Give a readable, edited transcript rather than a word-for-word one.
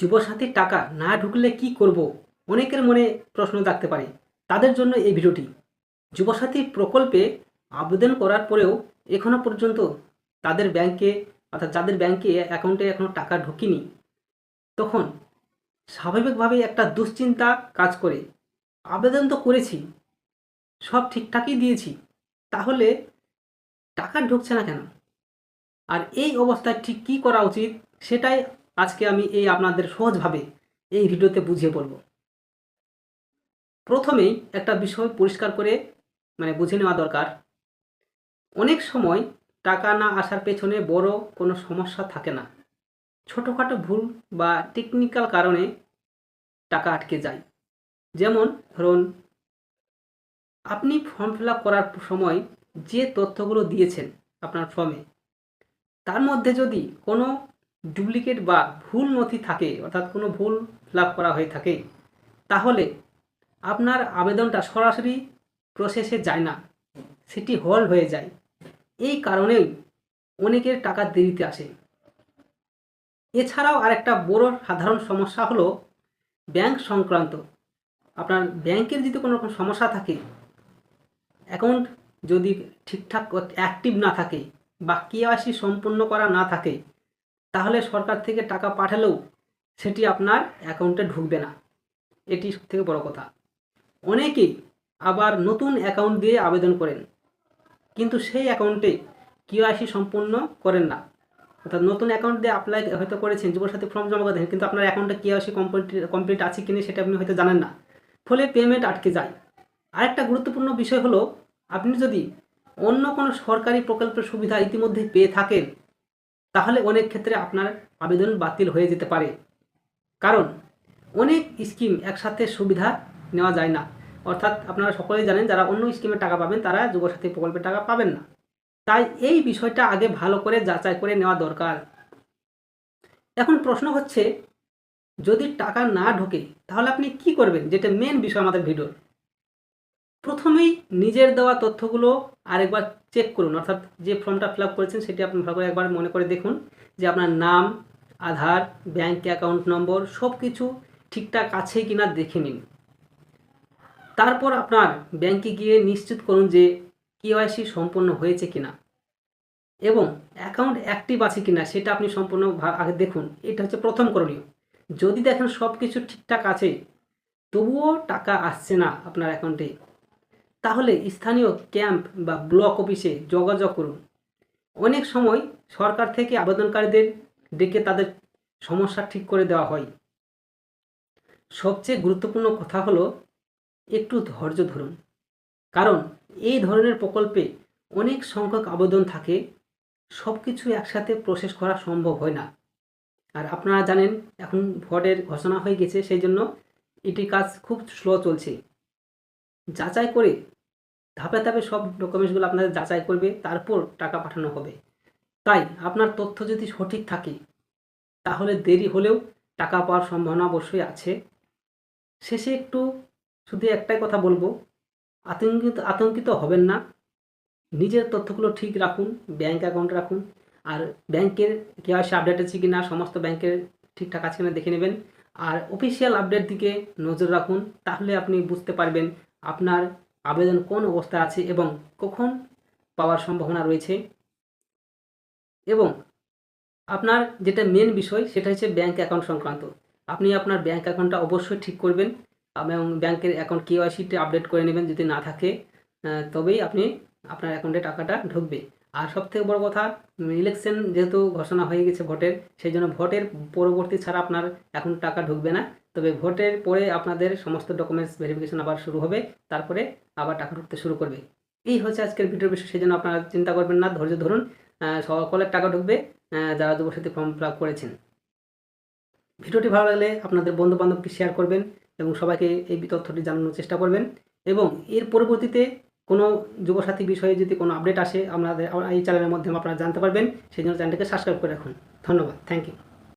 যুবসাথীর টাকা না ঢুকলে কি করব? অনেকের মনে প্রশ্ন থাকতে পারে। তাদের জন্য এই ভিডিওটি। যুবসাথী প্রকল্পে আবেদন করার পরেও এখনো পর্যন্ত তাদের ব্যাংকে অর্থাৎ যাদের ব্যাংকে অ্যাকাউন্টে এখনো টাকা ঢোকেনি, তখন স্বাভাবিকভাবেই একটা দুশ্চিন্তা কাজ করে। আবেদন তো করেছি, সব ঠিকঠাকই দিয়েছি, তাহলে টাকা ঢুকছে না কেন? আর এই অবস্থায় ঠিক কী করা উচিত, সেটাই আজকে আমি আপনাদের সহজভাবে এই ভিডিওতে বুঝিয়ে বলবো। প্রথমেই একটা বিষয় পরিষ্কার করে বুঝে নেওয়া দরকার। অনেক সময় টাকা না আসার পেছনে বড় কোনো সমস্যা থাকে না, ছোটোখাটো ভুল বা টেকনিক্যাল কারণে টাকা আটকে যায়। যেমন ধরুন, আপনি ফর্ম ফিল আপ করার সময় যে তথ্যগুলো দিয়েছেন আপনার ফর্মে, তার মধ্যে যদি কোনো ডুপ্লিকেট বা ভুল নথি থাকে, অর্থাৎ কোনো ভুল ফিল আপ করা হয়ে থাকে, তাহলে আপনার আবেদনটা সরাসরি প্রসেসে যায় না, সেটি হোল্ড হয়ে যায়। এই কারণেই অনেকের টাকা দেরিতে আসে। এছাড়াও আরেকটা বড় সাধারণ সমস্যা হলো ব্যাংক সংক্রান্ত। আপনার ব্যাংকের যদি কোনো রকম সমস্যা থাকে, অ্যাকাউন্ট যদি ঠিকঠাক অ্যাক্টিভ না থাকে বা কেওয়াইসি সম্পূর্ণ করা না থাকে, তাহলে সরকার থেকে টাকা পাঠালেও সেটি আপনার অ্যাকাউন্টে ঢুকবে না। এটি সবথেকে বড় কথা। অনেকেই আবার নতুন অ্যাকাউন্ট দিয়ে আবেদন করেন, কিন্তু সেই অ্যাকাউন্টে কেওয়াইসি সম্পূর্ণ করেন না। অর্থাৎ নতুন অ্যাকাউন্ট দিয়ে অ্যাপ্লাই হয়তো করেছেন, যুবসাথী ফর্ম জমা করেছেন, কিন্তু আপনার অ্যাকাউন্টে কেওয়াইসি কমপ্লিট আছে কিনা সেটা আপনি হয়তো জানেন না, ফলে পেমেন্ট আটকে যায়। আরেকটা গুরুত্বপূর্ণ বিষয় হলো, আপনি যদি অন্য কোনো সরকারি প্রকল্পের সুবিধা ইতিমধ্যে পেয়ে থাকেন, তাহলে অনেক ক্ষেত্রে আপনার আবেদন বাতিল হয়ে যেতে পারে। কারণ অনেক স্কিম একসাথে সুবিধা নেওয়া যায় না। অর্থাৎ আপনারা সকলেই জানেন, যারা অন্য স্কিমের টাকা পাবেন তারা যুবসাথী প্রকল্পের টাকা পাবেন না। তাই এই বিষয়টা আগে ভালো করে যাচাই করে নেওয়া দরকার। এখন প্রশ্ন হচ্ছে, যদি টাকা না ঢোকে তাহলে আপনি কি করবেন, যেটা মেন বিষয় আমাদের ভিডিওর। প্রথমেই নিজের দেওয়া তথ্যগুলো আরেকবার চেক করুন। অর্থাৎ যে ফর্মটা ফিল আপ করেছেন সেটি আপনি ভালো করে একবার মনে করে দেখুন যে আপনার নাম, আধার, ব্যাংক অ্যাকাউন্ট নম্বর সব কিছু ঠিকঠাক আছে কিনা দেখে নিন। তারপর আপনার ব্যাংকে গিয়ে নিশ্চিত করুন যে কেওয়াইসি সম্পন্ন হয়েছে কিনা এবং অ্যাকাউন্ট অ্যাক্টিভ আছে কিনা সেটা আপনি সম্পূর্ণ আগে দেখুন। এটা হচ্ছে প্রথম করণীয়। যদি দেখেন সব কিছু ঠিকঠাক আছে, তবুও টাকা আসছে না আপনার অ্যাকাউন্টে, তাহলে স্থানীয় ক্যাম্প বা ব্লক অফিসে যোগাযোগ করুন। অনেক সময় সরকার থেকে আবেদনকারীদের ডেকে তাদের সমস্যা ঠিক করে দেওয়া হয়। সবচেয়ে গুরুত্বপূর্ণ কথা হলো, একটু ধৈর্য ধরুন, কারণ এই ধরনের প্রকল্পে অনেক সংখ্যক আবেদন থাকে, সব কিছু একসাথে প্রসেস করা সম্ভব হয় না। আর আপনারা জানেন এখন ভোটের ঘোষণা হয়ে গেছে, সেই জন্য এটির কাজ খুব স্লো চলছে। যাচাই করে ধাপে ধাপে সব ডকুমেন্টসগুলো আপনাদের যাচাই করবে, তারপর টাকা পাঠানো হবে। তাই আপনার তথ্য যদি সঠিক থাকে, তাহলে দেরি হলেও টাকা পাওয়ার সম্ভাবনা অবশ্যই আছে। শেষে একটু শুধু একটাই কথা বলবো, আতঙ্কিত হবেন না। নিজের তথ্যগুলো ঠিক রাখুন, ব্যাংক অ্যাকাউন্ট রাখুন, আর ব্যাংকের কেওয়াইসি আপডেট আছে কি না, সমস্ত ব্যাংকের ঠিকঠাক আছে কিনা দেখে নেবেন। আর অফিসিয়াল আপডেট দিকে নজর রাখুন, তাহলে আপনি বুঝতে পারবেন আপনার আবেদন কোন অবস্থায় আছে এবং কখন পাওয়ার সম্ভাবনা রয়েছে। এবং আপনার যেটা মেন বিষয় সেটা হচ্ছে ব্যাংক অ্যাকাউন্ট সংক্রান্ত। আপনি আপনার ব্যাংক অ্যাকাউন্টটা অবশ্যই ঠিক করবেন এবং ব্যাংকের অ্যাকাউন্ট কেওয়াইসিটা আপডেট করে নেবেন। যদি না থাকে তবেই আপনি আপনার অ্যাকাউন্টে টাকাটা ঢুকবে। আর সবথেকে বড় কথা, ইলেকশন যেহেতু ঘোষণা হয়ে গেছে ভোটের, সেই জন্য ভোটের পরবর্তী ছাড়া আপনার এখন টাকা ঢুকবে না। তবে ভোটের পরে আপনাদের সমস্ত ডকুমেন্টস ভেরিফিকেশন আবার শুরু হবে, তারপরে আবার টাকা ঢুকতে শুরু করবে। এই হচ্ছে আজকের ভিডিওর বিষয়, সেই জন্য আপনারা চিন্তা করবেন না, ধৈর্য ধরুন, সকলের টাকা ঢুকবে যারা যুবসাথী ফর্ম ফিল আপ করেছেন। ভিডিওটি ভালো লাগলে আপনাদের বন্ধুবান্ধবকে শেয়ার করবেন এবং সবাইকে এই তথ্যটি জানানোর চেষ্টা করবেন। এবং এর পরবর্তীতে কোনো যুবসাথী বিষয়ে যদি কোনো আপডেট আসে, এই চ্যানেলের মাধ্যমে আপনারা জানতে পারবেন। সেই জন্য চ্যানেলটিকে সাবস্ক্রাইব করে রাখুন। ধন্যবাদ, থ্যাংক ইউ।